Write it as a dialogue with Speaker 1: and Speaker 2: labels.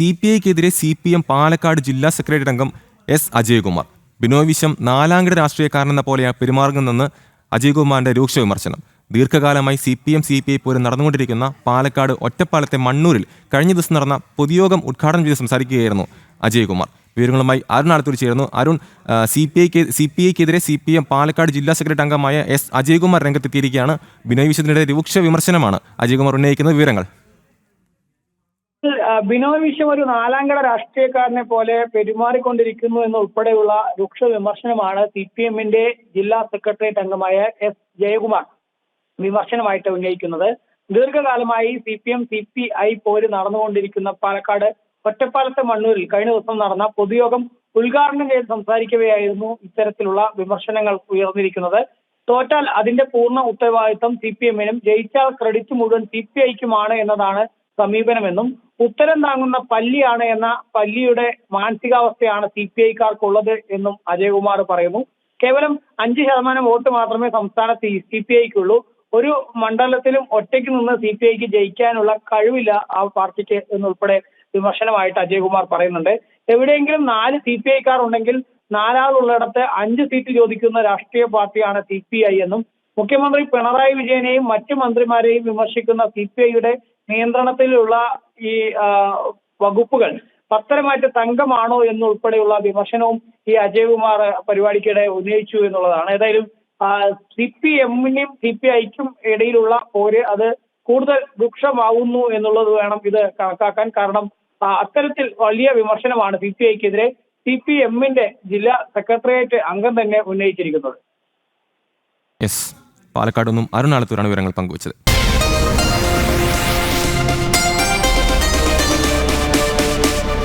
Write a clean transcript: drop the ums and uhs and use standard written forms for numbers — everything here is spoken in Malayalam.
Speaker 1: CPIക്കെതിരെ CPM പാലക്കാട് ജില്ലാ സെക്രട്ടറി അംഗം എസ് അജയ്കുമാർ. ബിനോയ് വിശ്വം നാലാംകിട രാഷ്ട്രീയക്കാരനെന്ന പോലെയാണ് പെരുമാറുന്നതെന്ന് അജയ്കുമാറിന്റെ രൂക്ഷ വിമർശനം. ദീർഘകാലമായി CPM CPI പോലും നടന്നുകൊണ്ടിരിക്കുന്ന പാലക്കാട് ഒറ്റപ്പാലത്തെ മണ്ണൂരിൽ കഴിഞ്ഞ ദിവസം നടന്ന പൊതുയോഗം ഉദ്ഘാടനം ചെയ്ത് സംസാരിക്കുകയായിരുന്നു അജയ്കുമാർ. വിവരങ്ങളുമായി അരുൺ ആലത്തൂർ ചേർന്നു. അരുൺ, CPIക്കെതിരെ CPM പാലക്കാട് ജില്ലാ സെക്രട്ടറി അംഗമായ എസ് അജയ്കുമാർ രംഗത്തെത്തിയിരിക്കുകയാണ്. ബിനോയ് വിശ്വത്തിനെതിരെ രൂക്ഷ വിമർശനമാണ് അജയ്കുമാർ ഉന്നയിക്കുന്ന വിവരങ്ങൾ.
Speaker 2: ബിനോയ് വിശ്വം ഒരു നാലാംകിട രാഷ്ട്രീയക്കാരനെ പോലെ പെരുമാറിക്കൊണ്ടിരിക്കുന്നു എന്നുൾപ്പെടെയുള്ള രൂക്ഷ വിമർശനമാണ് CPMന്റെ ജില്ലാ സെക്രട്ടേറിയറ്റ് അംഗമായ എസ് ജയകുമാർ വിമർശനമായിട്ട് ഉന്നയിക്കുന്നത്. ദീർഘകാലമായി CPM CPI പോര് നടന്നുകൊണ്ടിരിക്കുന്ന പാലക്കാട് ഒറ്റപ്പാലത്തെ മണ്ണൂരിൽ കഴിഞ്ഞ ദിവസം നടന്ന പൊതുയോഗം ഉദ്ഘാടനം ചെയ്ത് സംസാരിക്കവെയായിരുന്നു ഇത്തരത്തിലുള്ള വിമർശനങ്ങൾ ഉയർന്നിരിക്കുന്നത്. തോറ്റാൽ അതിന്റെ പൂർണ്ണ ഉത്തരവാദിത്തം CPMനും, ജയിച്ചാൽ ക്രെഡിറ്റ് മുഴുവൻ CPIക്കുമാണ് എന്നതാണ് സമീപനമെന്നും, ഉത്തരം താങ്ങുന്ന പല്ലിയാണ് എന്ന പല്ലിയുടെ മാനസികാവസ്ഥയാണ് CPIക്കാർക്കുള്ളത് എന്നും അജയ്കുമാർ പറയുന്നു. കേവലം 5% വോട്ട് മാത്രമേ സംസ്ഥാനത്ത് CPIക്കുള്ളൂ. ഒരു മണ്ഡലത്തിലും ഒറ്റയ്ക്ക് നിന്ന് CPIക്ക് ജയിക്കാനുള്ള കഴിവില്ല ആ പാർട്ടിക്ക് എന്നുൾപ്പെടെ വിമർശനമായിട്ട് അജയ്കുമാർ പറയുന്നുണ്ട്. എവിടെയെങ്കിലും 4 CPIക്കാർ ഉണ്ടെങ്കിൽ 4 ആളുള്ളിടത്ത് 5 സീറ്റ് ചോദിക്കുന്ന രാഷ്ട്രീയ പാർട്ടിയാണ് CPI എന്നും, മുഖ്യമന്ത്രി പിണറായി വിജയനെയും മറ്റു മന്ത്രിമാരെയും വിമർശിക്കുന്ന CPIയുടെ നിയന്ത്രണത്തിലുള്ള ഈ വകുപ്പുകൾ പത്തരമാറ്റ് തങ്കമാണോ എന്നുൾപ്പെടെയുള്ള വിമർശനവും ഈ അജയ്കുമാർ പരിപാടിക്കിടെ ഉന്നയിച്ചു എന്നുള്ളതാണ്. ഏതായാലും CPMനും CPIക്കും ഇടയിലുള്ള പോര് അത് കൂടുതൽ രൂക്ഷമാകുന്നു എന്നുള്ളത് വേണം ഇത് കണക്കാക്കാൻ. കാരണം അത്തരത്തിൽ വലിയ വിമർശനമാണ് CPIക്കെതിരെ CPMന്റെ ജില്ലാ സെക്രട്ടേറിയറ്റ് അംഗം തന്നെ ഉന്നയിച്ചിരിക്കുന്നത്.
Speaker 1: പാലക്കാട് നിന്നും അരുൺ ആലത്തൂരാണ് വിവരങ്ങൾ പങ്കുവച്ചത്.